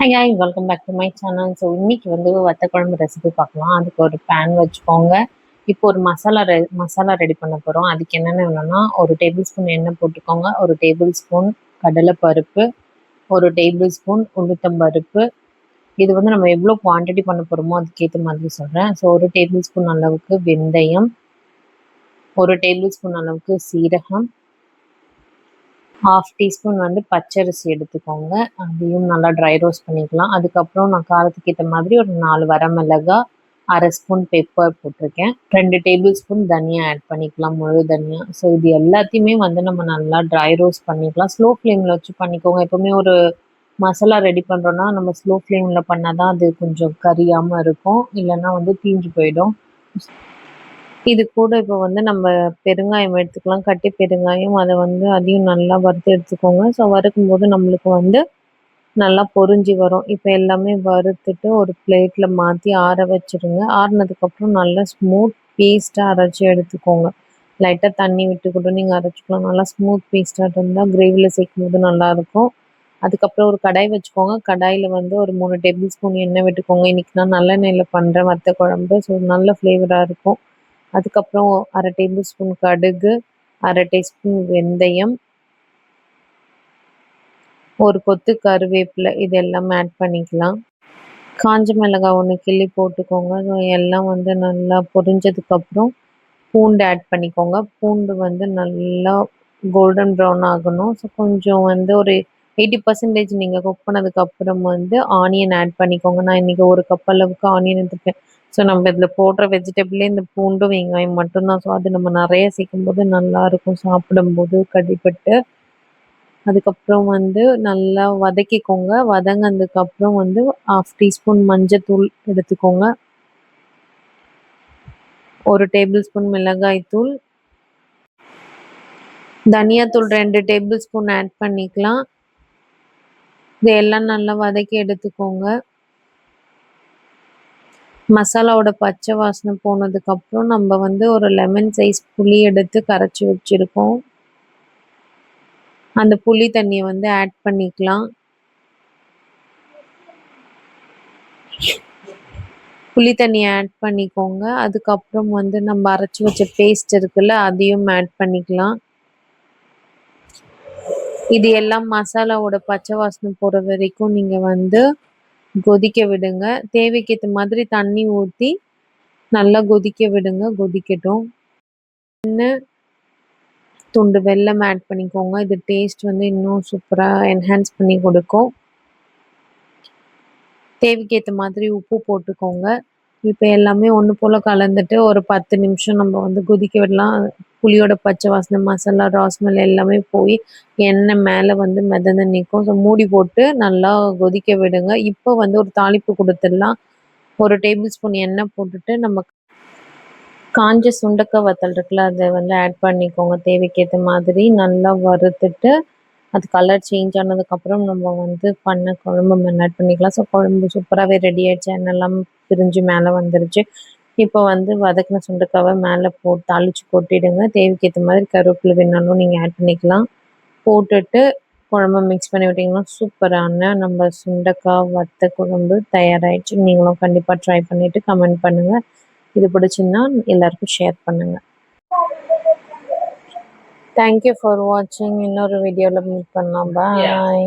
Hi hi welcome back to my channel. So இன்னைக்கு வந்து வத்த குழம்பு ரெசிபி பார்க்கலாம். அதுக்கு ஒரு பேன் வச்சுக்கோங்க. இப்போ ஒரு மசாலா ரெடி பண்ண போகிறோம். அதுக்கு என்னென்ன வேணும்னா, ஒரு டேபிள் ஸ்பூன் எண்ணெய் போட்டுக்கோங்க, ஒரு டேபிள் ஸ்பூன் கடலைப்பருப்பு, ஒரு டேபிள் ஸ்பூன் உளுத்தம்பருப்பு. இது வந்து நம்ம எவ்வளோ குவான்டிட்டி பண்ண போகிறோமோ அதுக்கேற்ற மாதிரி சொல்கிறேன். ஸோ ஒரு டேபிள் ஸ்பூன் அளவுக்கு வெந்தயம், ஒரு டேபிள் ஸ்பூன் அளவுக்கு சீரகம், 1/2 டீஸ்பூன் வந்து பச்சரிசி எடுத்துக்கோங்க. அதையும் நல்லா ட்ரை ரோஸ்ட் பண்ணிக்கலாம். அதுக்கப்புறம் நான் காரத்துக்கு ஏற்ற மாதிரி ஒரு 4 வரமிளகா, 1/2 ஸ்பூன் பெப்பர் போட்டிருக்கேன். 2 டேபிள் ஸ்பூன் தனியா ஆட் பண்ணிக்கலாம், முழு தனியா. ஸோ இது எல்லாத்தையுமே வந்து நம்ம நல்லா ட்ரை ரோஸ்ட் பண்ணிக்கலாம். ஸ்லோ ஃப்ளேமில் வச்சு பண்ணிக்கோங்க. எப்போவுமே ஒரு மசாலா ரெடி பண்ணுறோன்னா நம்ம ஸ்லோ ஃப்ளேமில் பண்ணால் தான் அது கொஞ்சம் கரியாமல் இருக்கும், இல்லைன்னா வந்து தீஞ்சு போயிடும். இது கூட இப்போ வந்து நம்ம பெருங்காயம் எடுத்துக்கலாம், கட்டி பெருங்காயம். அதை வந்து அதையும் நல்லா வறுத்து எடுத்துக்கோங்க. ஸோ வறுக்கும்போது நம்மளுக்கு வந்து நல்லா பொரிஞ்சு வரும். இப்போ எல்லாமே வறுத்துட்டு ஒரு பிளேட்டில் மாற்றி ஆற வச்சுருங்க. ஆறுனதுக்கப்புறம் நல்லா ஸ்மூத் பேஸ்ட்டாக அரைச்சி எடுத்துக்கோங்க. லைட்டாக தண்ணி விட்டு கூட நீங்கள் அரைச்சிக்கலாம். நல்லா ஸ்மூத் பேஸ்ட்டாக இருந்தால் கிரேவியில் சேர்க்கும்போது நல்லாயிருக்கும். அதுக்கப்புறம் ஒரு கடாய் வச்சுக்கோங்க. கடாயில் வந்து ஒரு 3 டேபிள் ஸ்பூன் எண்ணெய் விட்டுக்கோங்க. இன்றைக்கி நான் நல்லெண்ணெயில் பண்ணுறேன் வத்த குழம்பு. ஸோ நல்ல ஃப்ளேவராக இருக்கும். அதுக்கப்புறம் 1/2 டேபிள் ஸ்பூன் கடுகு, 1/2 டீஸ்பூன் வெந்தயம், ஒரு கொத்து கருவேப்பிலை, இது எல்லாம் ஆட் பண்ணிக்கலாம். காஞ்ச மிளகாய் 1 கிள்ளி போட்டுக்கோங்க. ஸோ எல்லாம் வந்து நல்லா பொரிஞ்சதுக்கப்புறம் பூண்டு ஆட் பண்ணிக்கோங்க. பூண்டு வந்து நல்லா கோல்டன் ப்ரௌன் ஆகணும். ஸோ கொஞ்சம் வந்து ஒரு 80% நீங்கள் குக் பண்ணதுக்கப்புறம் வந்து ஆனியன் ஆட் பண்ணிக்கோங்க. நான் இன்றைக்கி 1 கப் அளவுக்கு ஆனியன் எடுத்துப்பேன். ஸோ நம்ம இதில் போடுற வெஜிடபிளே இந்த பூண்டும் வெங்காயம் மட்டும்தான். ஸோ அது நம்ம நிறைய சேர்க்கும்போது நல்லாயிருக்கும் சாப்பிடும்போது கடிப்பட்டு. அதுக்கப்புறம் வந்து நல்லா வதக்கிக்கோங்க. வதங்கினதுக்கப்புறம் வந்து 1/2 டீஸ்பூன் மஞ்சத்தூள் எடுத்துக்கோங்க, 1 டேபிள் ஸ்பூன் மிளகாய் தூள், தனியாத்தூள் 2 டேபிள் ஸ்பூன் ஆட் பண்ணிக்கலாம். இது எல்லாம் நல்லா வதக்கி எடுத்துக்கோங்க. மசாலாவோட பச்சை வாசனை போனதுக்கப்புறம் நம்ம வந்து ஒரு லெமன் சைஸ் புளி எடுத்து கரைச்சி வச்சுருக்கோம். அந்த புளி தண்ணியை வந்து ஆட் பண்ணிக்கலாம். புளி தண்ணியை ஆட் பண்ணிக்கோங்க. அதுக்கப்புறம் வந்து நம்ம அரைச்சி வச்ச பேஸ்ட் இருக்குல்ல, அதையும் ஆட் பண்ணிக்கலாம். இது எல்லாம் மசாலாவோட பச்சை வாசனை போகிற வரைக்கும் நீங்கள் வந்து கொதிக்க விடுங்க. தேவைக்கேற்ற மாதிரி தண்ணி ஊற்றி நல்லா கொதிக்க விடுங்க. கொதிக்கட்டும். துண்டு வெல்லம் ஆட் பண்ணிக்கோங்க. இது டேஸ்ட் வந்து இன்னும் சூப்பராக என்ஹான்ஸ் பண்ணி கொடுக்கும். தேவைக்கேற்ற மாதிரி உப்பு போட்டுக்கோங்க. இப்போ எல்லாமே ஒன்று போல் கலந்துட்டு ஒரு 10 நிமிஷம் நம்ம வந்து கொதிக்க விடலாம். புளியோட பச்சை வாசனை, மசாலா, ராஸ்மல் எல்லாமே போய் எண்ணெய் மேலே வந்து மிதந்து நிற்கும். ஸோ மூடி போட்டு நல்லா கொதிக்க விடுங்க. இப்போ வந்து ஒரு தாளிப்பு கொடுத்துடலாம். 1 டேபிள் ஸ்பூன் எண்ணெய் போட்டுட்டு நம்ம காஞ்ச சுண்டக்காய் வத்தல் இருக்குல்ல, அதை வந்து ஆட் பண்ணிக்கோங்க. தேவைக்கேற்ற மாதிரி நல்லா வறுத்துட்டு அது கலர் சேஞ்ச் ஆனதுக்கப்புறம் நம்ம வந்து பண்ண குழம்பு மேலே ஆட் பண்ணிக்கலாம். ஸோ குழம்பு சூப்பராகவே ரெடி ஆகிடுச்சு. எண்ணெய்லாம் பிரிஞ்சு மேலே வந்துருச்சு. இப்போ வந்து வதக்கின சுண்டக்காவை மேலே தாளித்து கொட்டிடுங்க. தேவைக்கேற்ற மாதிரி கருவேப்பிலை வேணாலும் நீங்கள் ஆட் பண்ணிக்கலாம். போட்டுட்டு குழம்பு மிக்ஸ் பண்ணி விட்டிங்கன்னா சூப்பரான நம்ம சுண்டக்காய் வத்த குழம்பு தயாராகிடுச்சு. நீங்களும் கண்டிப்பாக ட்ரை பண்ணிவிட்டு கமெண்ட் பண்ணுங்கள். இது பிடிச்சிருந்தா எல்லாருக்கும் ஷேர் பண்ணுங்கள். தேங்க்யூ ஃபார் வாட்சிங். இன்னொரு வீடியோவில் மீட் பண்ணலாம். பாய்.